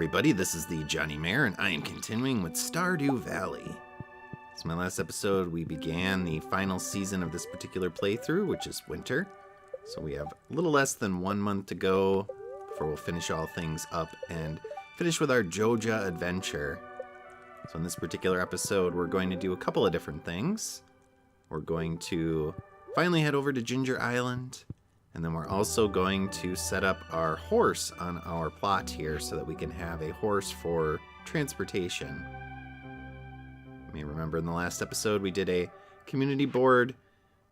everybody, this is the thejonnymar, and I am continuing with Stardew Valley. So my last episode, we began the final season of this particular playthrough, which is winter. So we have a little less than 1 month to go before we'll finish all things up and finish with our Joja adventure. So in this particular episode, we're going to do a couple of different things. We're going to finally head over to Ginger Island, and then we're also going to set up our horse on our plot here so that we can have a horse for transportation. You may remember in the last episode we did a community board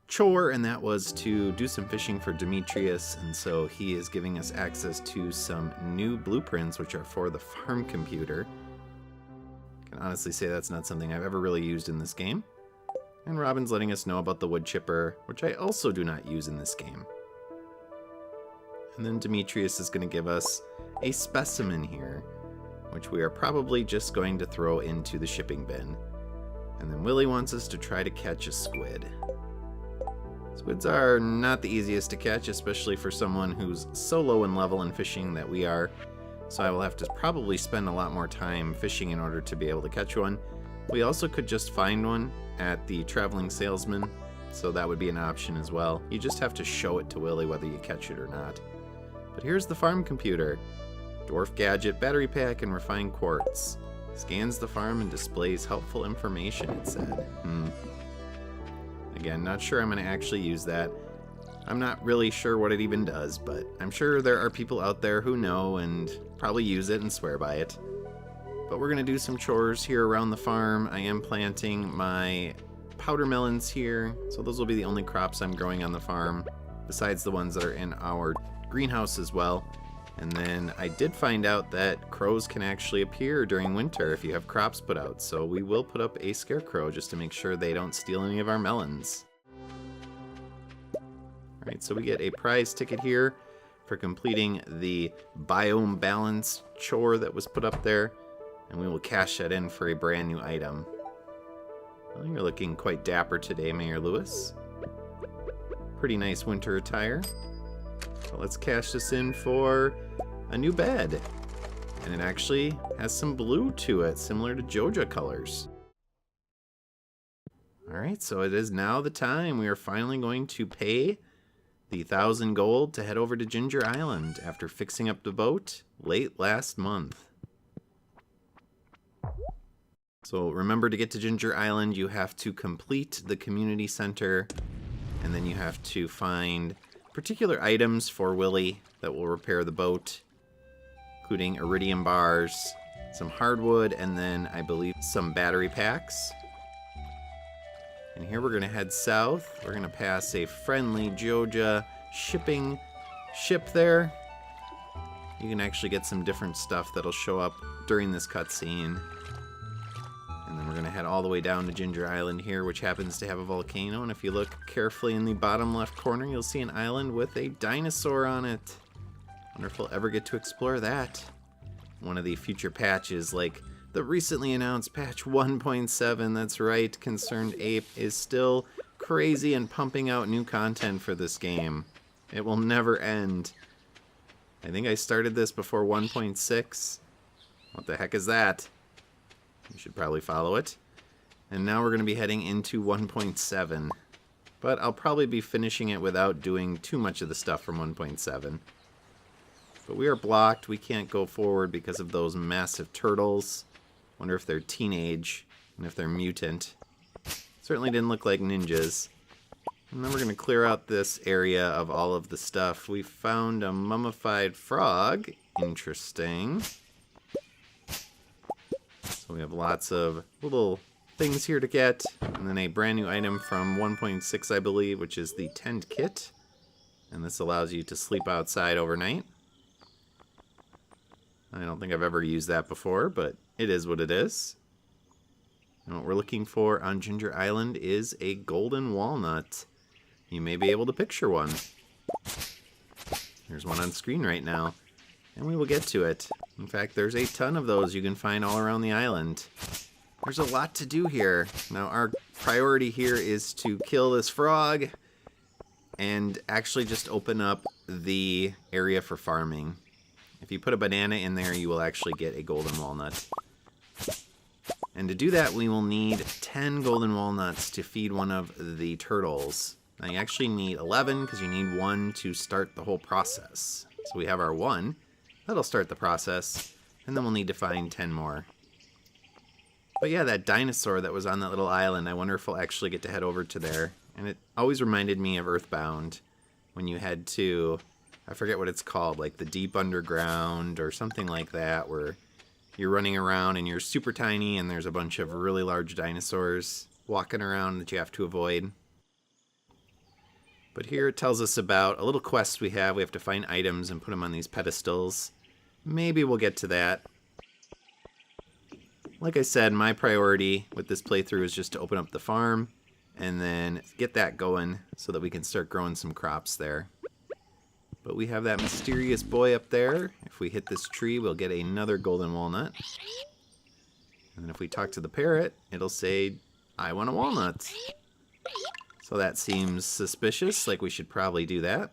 chore, and that was to do some fishing for Demetrius, and so he is giving us access to some new blueprints which are for the farm computer. I can honestly say that's not something I've ever really used in this game. And Robin's letting us know about the wood chipper, which I also do not use in this game. And then Demetrius is going to give us a specimen here, which we are probably just going to throw into the shipping bin. And then Willie wants us to try to catch a squid. Squids are not the easiest to catch, especially for someone who's so low in level in fishing that we are. So I will have to probably spend a lot more time fishing in order to be able to catch one. We also could just find one at the traveling salesman, so that would be an option as well. You just have to show it to Willie whether you catch it or not. But here's the farm computer. Dwarf gadget, battery pack, and refined quartz. Scans the farm and displays helpful information, it said. Again, not sure I'm going to actually use that. I'm not really sure what it even does, but I'm sure there are people out there who know and probably use it and swear by it. But we're going to do some chores here around the farm. I am planting my powder melons here, so those will be the only crops I'm growing on the farm, besides the ones that are in our greenhouse as well. And then I did find out that crows can actually appear during winter if you have crops put out, so we will put up a scarecrow just to make sure they don't steal any of our melons. Alright, so we get a prize ticket here for completing the biome balance chore that was put up there, and we will cash that in for a brand new item. Well, you're looking quite dapper today, Mayor Lewis. Pretty nice winter attire. So let's cash this in for a new bed. And it actually has some blue to it, similar to Joja colors. Alright, so it is now the time. We are finally going to pay the 1,000 gold to head over to Ginger Island after fixing up the boat late last month. So remember, to get to Ginger Island, you have to complete the community center, and then you have to find particular items for Willie that will repair the boat, including iridium bars, some hardwood, and then I believe some battery packs. And here we're going to head south. We're going to pass a friendly Joja shipping ship there. You can actually get some different stuff that'll show up during this cutscene. And then we're going to head all the way down to Ginger Island here, which happens to have a volcano. And if you look carefully in the bottom left corner, you'll see an island with a dinosaur on it. Wonder if we'll ever get to explore that. One of the future patches, like the recently announced patch 1.7, that's right, Concerned Ape is still crazy and pumping out new content for this game. It will never end. I think I started this before 1.6. What the heck is that? You should probably follow it. And now we're going to be heading into 1.7. But I'll probably be finishing it without doing too much of the stuff from 1.7. But we are blocked. We can't go forward because of those massive turtles. Wonder if they're teenage and if they're mutant. Certainly didn't look like ninjas. And then we're going to clear out this area of all of the stuff. We found a mummified frog. Interesting. So we have lots of little things here to get. And then a brand new item from 1.6, I believe, which is the tent kit. And this allows you to sleep outside overnight. I don't think I've ever used that before, but it is what it is. And what we're looking for on Ginger Island is a golden walnut. You may be able to picture one. There's one on screen right now. And we will get to it. In fact, there's a ton of those you can find all around the island. There's a lot to do here. Now, our priority here is to kill this frog and actually just open up the area for farming. If you put a banana in there, you will actually get a golden walnut. And to do that, we will need 10 golden walnuts to feed one of the turtles. Now you actually need 11 because you need 1 to start the whole process. So we have our 1. That'll start the process. And then we'll need to find 10 more. But yeah, that dinosaur that was on that little island, I wonder if we'll actually get to head over to there. And it always reminded me of Earthbound when you head to, I forget what it's called, like the deep underground or something like that, where you're running around and you're super tiny and there's a bunch of really large dinosaurs walking around that you have to avoid. But here it tells us about a little quest we have. We have to find items and put them on these pedestals. Maybe we'll get to that. Like I said, my priority with this playthrough is just to open up the farm and then get that going so that we can start growing some crops there. But we have that mysterious boy up there. If we hit this tree, we'll get another golden walnut. And then if we talk to the parrot, it'll say, I want a walnut. So that seems suspicious, like we should probably do that.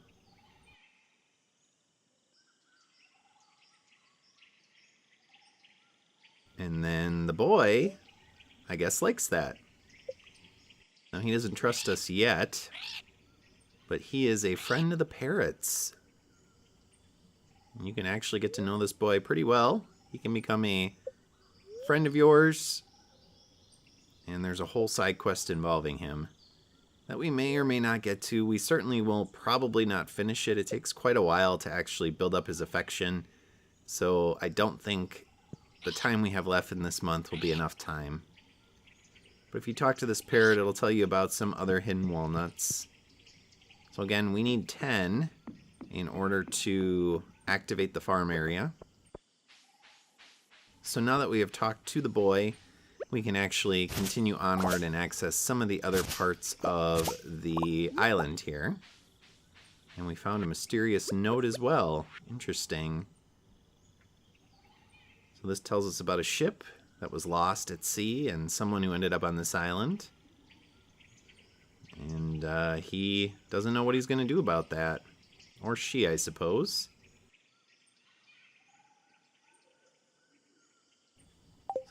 And then the boy, I guess, likes that. Now, he doesn't trust us yet, but he is a friend of the parrots. You can actually get to know this boy pretty well. He can become a friend of yours, and there's a whole side quest involving him that we may or may not get to. We certainly will probably not finish it. It takes quite a while to actually build up his affection, so I don't think the time we have left in this month will be enough time. But if you talk to this parrot, it'll tell you about some other hidden walnuts. So again, we need 10 in order to activate the farm area. So now that we have talked to the boy, we can actually continue onward and access some of the other parts of the island here. And we found a mysterious note as well. Interesting. So this tells us about a ship that was lost at sea and someone who ended up on this island. And he doesn't know what he's going to do about that. Or she, I suppose.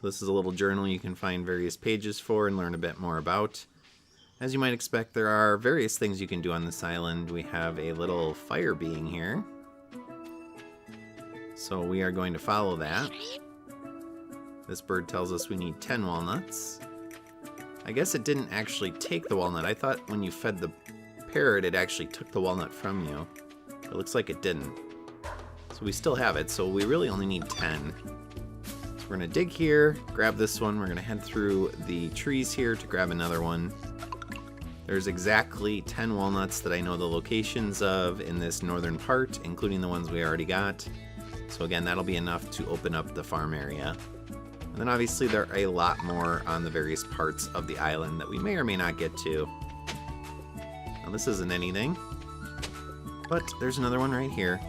So this is a little journal you can find various pages for and learn a bit more about. As you might expect, there are various things you can do on this island. We have a little fire being here. So we are going to follow that. This bird tells us we need 10 walnuts. I guess it didn't actually take the walnut. I thought when you fed the parrot, it actually took the walnut from you. It looks like it didn't. So we still have it, so we really only need 10. So we're gonna dig here, grab this one. We're gonna head through the trees here to grab another one. There's exactly 10 walnuts that I know the locations of in this northern part, including the ones we already got. So again, that'll be enough to open up the farm area. And then obviously there are a lot more on the various parts of the island that we may or may not get to. Now this isn't anything, but there's another one right here.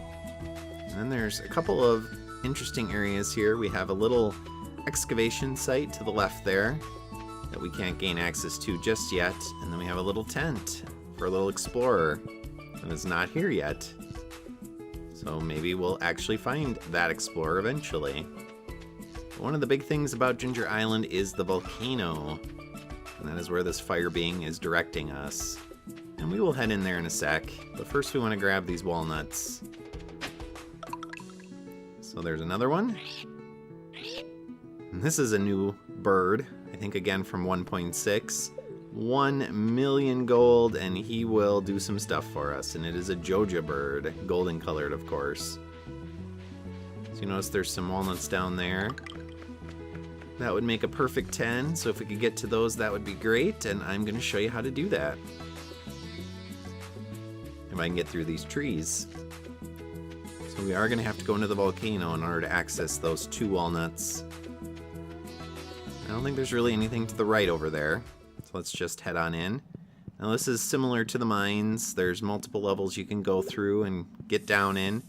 And then there's a couple of interesting areas here. We have a little excavation site to the left there that we can't gain access to just yet. And then we have a little tent for a little explorer that is not here yet. So maybe we'll actually find that explorer eventually. One of the big things about Ginger Island is the volcano, and that is where this fire being is directing us. And we will head in there in a sec, but first we want to grab these walnuts. So there's another one. And this is a new bird, I think again from 1.6. 1 million gold, and he will do some stuff for us, and it is a Joja bird, golden colored of course. So you notice there's some walnuts down there. That would make a perfect 10, so if we could get to those, that would be great, and I'm going to show you how to do that. If I can get through these trees. So we are going to have to go into the volcano in order to access those 2 walnuts. I don't think there's really anything to the right over there, so let's just head on in. Now this is similar to the mines. There's multiple levels you can go through and get down in.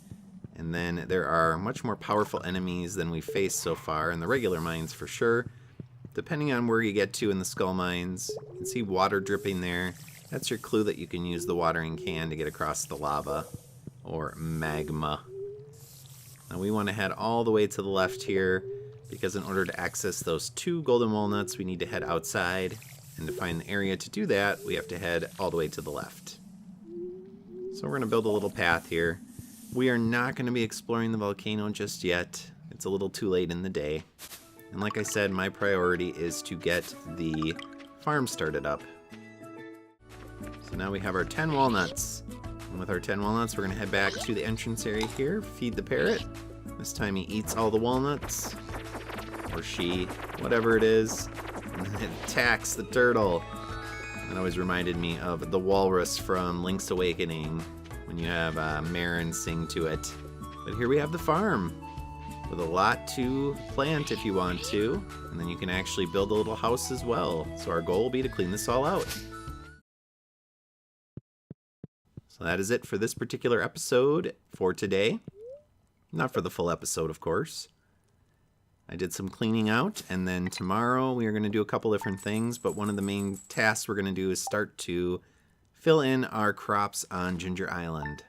And then there are much more powerful enemies than we've faced so far in the regular mines for sure. Depending on where you get to in the skull mines, you can see water dripping there. That's your clue that you can use the watering can to get across the lava, or magma. Now we want to head all the way to the left here, because in order to access those 2 golden walnuts, we need to head outside. And to find the area to do that, we have to head all the way to the left. So we're going to build a little path here. We are not going to be exploring the volcano just yet. It's a little too late in the day. And like I said, my priority is to get the farm started up. So now we have our 10 walnuts. And with our 10 walnuts, we're going to head back to the entrance area here, feed the parrot. This time he eats all the walnuts. Or she, whatever it is. And then it attacks the turtle. That always reminded me of the walrus from Link's Awakening, when you have Marin sing to it. But here we have the farm, with a lot to plant if you want to, and then you can actually build a little house as well. So our goal will be to clean this all out. So that is it for this particular episode for today. Not for the full episode, of course. I did some cleaning out, and then tomorrow we are going to do a couple different things, but one of the main tasks we're going to do is start to fill in our crops on Ginger Island.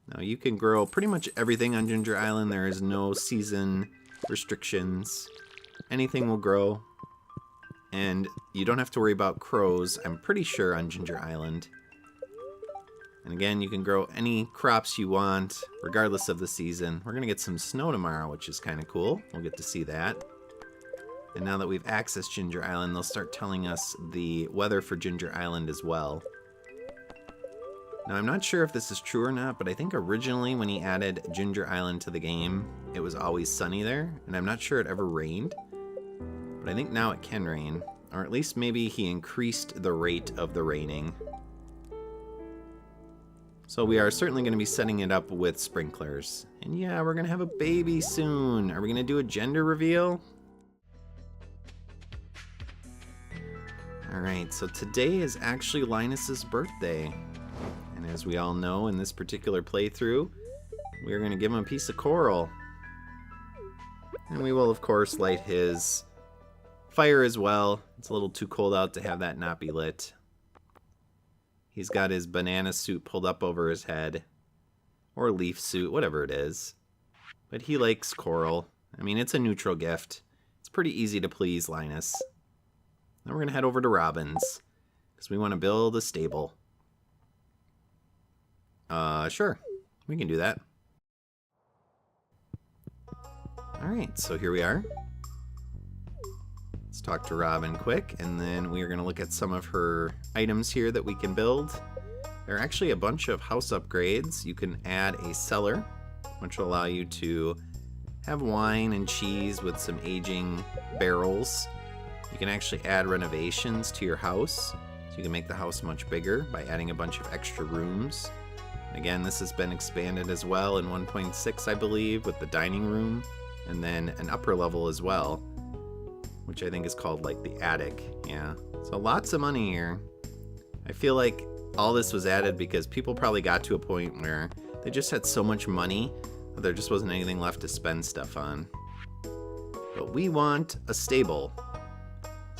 Now you can grow pretty much everything on Ginger Island. There is no season restrictions. Anything will grow, and you don't have to worry about crows, I'm pretty sure, on Ginger Island. And again, you can grow any crops you want, regardless of the season. We're going to get some snow tomorrow, which is kind of cool. We'll get to see that. And now that we've accessed Ginger Island, they'll start telling us the weather for Ginger Island as well. Now, I'm not sure if this is true or not, but I think originally when he added Ginger Island to the game, it was always sunny there. And I'm not sure it ever rained. But I think now it can rain. Or at least maybe he increased the rate of the raining. So we are certainly going to be setting it up with sprinklers. And yeah, we're going to have a baby soon. Are we going to do a gender reveal? Alright, so today is actually Linus's birthday. And as we all know, in this particular playthrough, we are going to give him a piece of coral. And we will, of course, light his fire as well. It's a little too cold out to have that not be lit. He's got his banana suit pulled up over his head. Or leaf suit, whatever it is. But he likes coral. I mean, it's a neutral gift. It's pretty easy to please Linus. Now we're going to head over to Robin's, because we want to build a stable. Sure. We can do that. Alright, so here we are. Let's talk to Robin quick, and then we are going to look at some of her items here that we can build. There are actually a bunch of house upgrades. You can add a cellar, which will allow you to have wine and cheese with some aging barrels. You can actually add renovations to your house, so you can make the house much bigger by adding a bunch of extra rooms. Again, this has been expanded as well in 1.6, I believe, with the dining room, and then an upper level as well, which I think is called like the attic. Yeah, so lots of money here. I feel like all this was added because people probably got to a point where they just had so much money that there just wasn't anything left to spend stuff on. But we want a stable.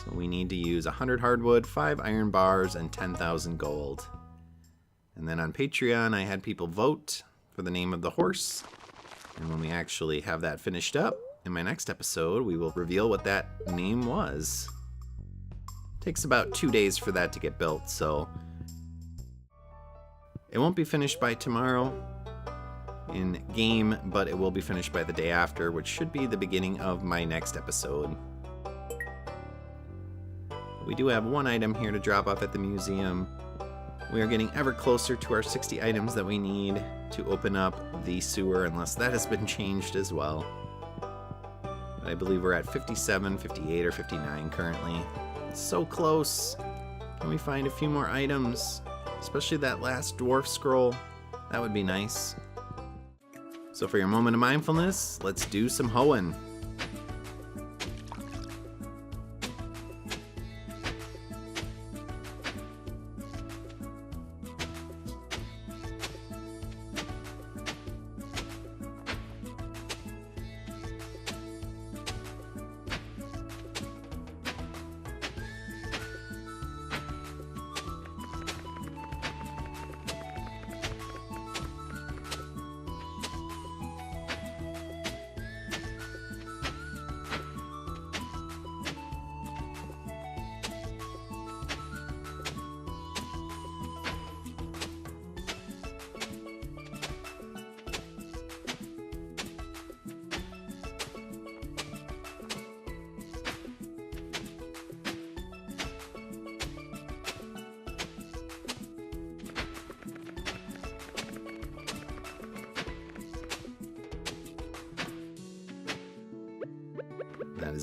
So we need to use 100 hardwood, 5 iron bars, and 10,000 gold. And then on Patreon, I had people vote for the name of the horse. And when we actually have that finished up, in my next episode, we will reveal what that name was. Takes about 2 days for that to get built, so it won't be finished by tomorrow in game, but it will be finished by the day after, which should be the beginning of my next episode. We do have one item here to drop off at the museum. We are getting ever closer to our 60 items that we need to open up the sewer, unless that has been changed as well. I believe we're at 57, 58, or 59 currently. It's so close. Can we find a few more items? Especially that last dwarf scroll. That would be nice. So for your moment of mindfulness, let's do some hoeing.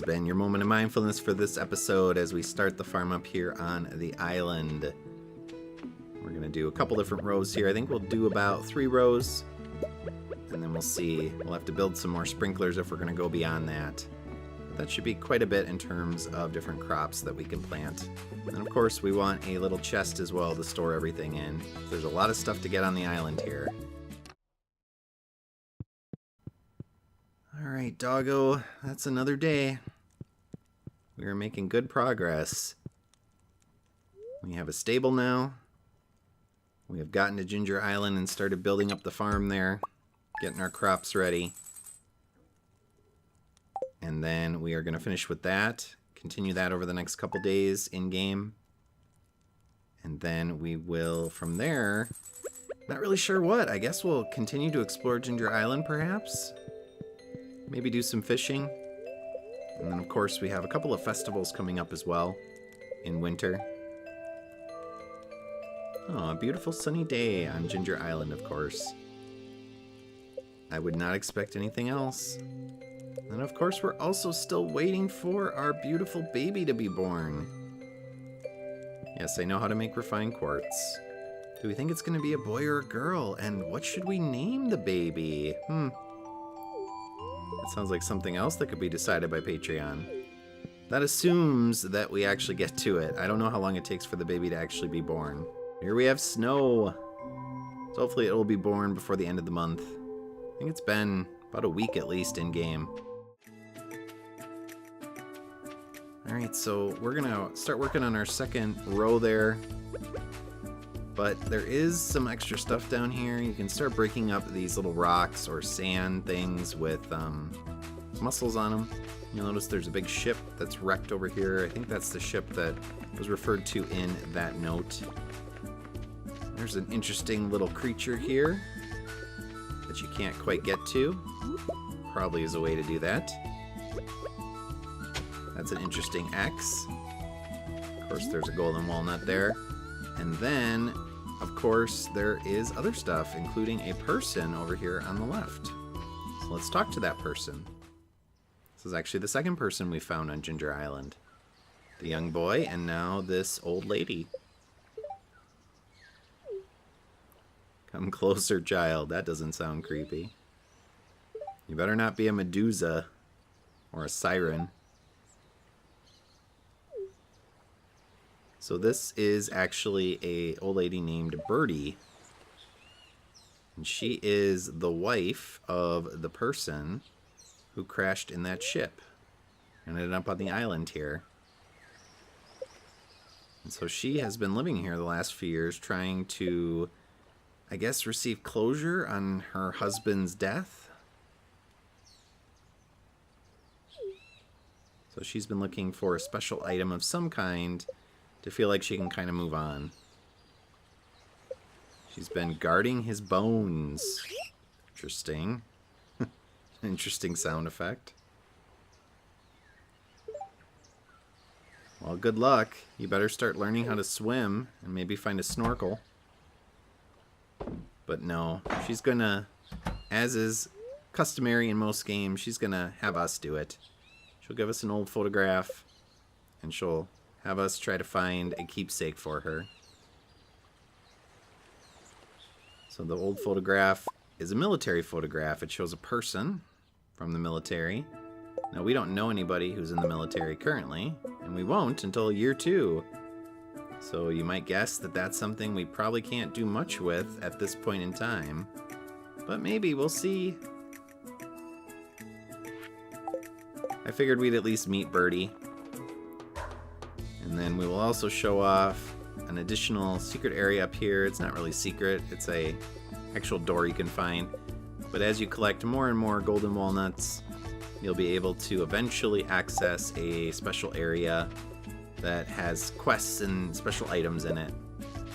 has been your moment of mindfulness for this episode as we start the farm up here on the island. We're going to do a couple different rows here. I think we'll do about 3 rows, and then we'll see. We'll have to build some more sprinklers if we're going to go beyond that. But that should be quite a bit in terms of different crops that we can plant. And of course, we want a little chest as well to store everything in. There's a lot of stuff to get on the island here. Alright, doggo, that's another day. We are making good progress. We have a stable now. We have gotten to Ginger Island and started building up the farm there, getting our crops ready. And then we are going to finish with that, continue that over the next couple days in-game. And then we will, from there, not really sure what. I guess we'll continue to explore Ginger Island, perhaps? Maybe do some fishing. And then, of course, we have a couple of festivals coming up as well in winter. Oh, a beautiful sunny day on Ginger Island, of course. I would not expect anything else. And, of course, we're also still waiting for our beautiful baby to be born. Yes, I know how to make refined quartz. Do we think it's going to be a boy or a girl? And what should we name the baby? That sounds like something else that could be decided by Patreon. That assumes that we actually get to it. I don't know how long it takes for the baby to actually be born. Here we have snow. So hopefully it will be born before the end of the month. I think it's been about a week at least in game. Alright, so we're gonna start working on our second row there. But there is some extra stuff down here. You can start breaking up these little rocks or sand things with mussels on them. You'll notice there's a big ship that's wrecked over here. I think that's the ship that was referred to in that note. There's an interesting little creature here that you can't quite get to. Probably is a way to do that. That's an interesting X. Of course, there's a golden walnut there. And then, of course, there is other stuff, including a person over here on the left. So let's talk to that person. This is actually the second person we found on Ginger Island. The young boy, and now this old lady. Come closer, child. That doesn't sound creepy. You better not be a Medusa or a siren. So this is actually a old lady named Birdie. And she is the wife of the person who crashed in that ship and ended up on the island here. And so she has been living here the last few years trying to, I guess, receive closure on her husband's death. So she's been looking for a special item of some kind to feel like she can kind of move on. She's been guarding his bones. Interesting. Interesting sound effect. Well, good luck. You better start learning how to swim and maybe find a snorkel. But no, she's gonna, as is customary in most games, she's gonna have us do it. She'll give us an old photograph and she'll have us try to find a keepsake for her. So the old photograph is a military photograph. It shows a person from the military. Now, we don't know anybody who's in the military currently, and we won't until year 2. So you might guess that that's something we probably can't do much with at this point in time. But maybe, we'll see. I figured we'd at least meet Birdie. And then we will also show off an additional secret area up here. It's not really secret. It's a actual door you can find. But as you collect more and more golden walnuts, you'll be able to eventually access a special area that has quests and special items in it.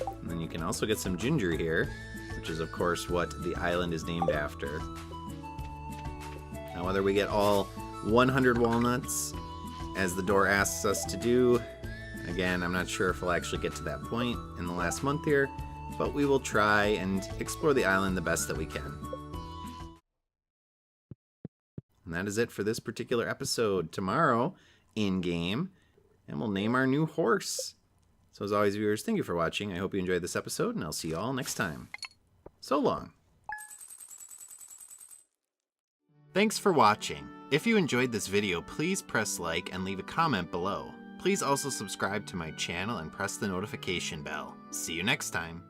And then you can also get some ginger here, which is of course what the island is named after. Now, whether we get all 100 walnuts, as the door asks us to do, again, I'm not sure if we'll actually get to that point in the last month here, but we will try and explore the island the best that we can. And that is it for this particular episode. Tomorrow, in-game, and we'll name our new horse. So as always, viewers, thank you for watching. I hope you enjoyed this episode, and I'll see you all next time. So long. Thanks for watching. If you enjoyed this video, please press like and leave a comment below. Please also subscribe to my channel and press the notification bell. See you next time.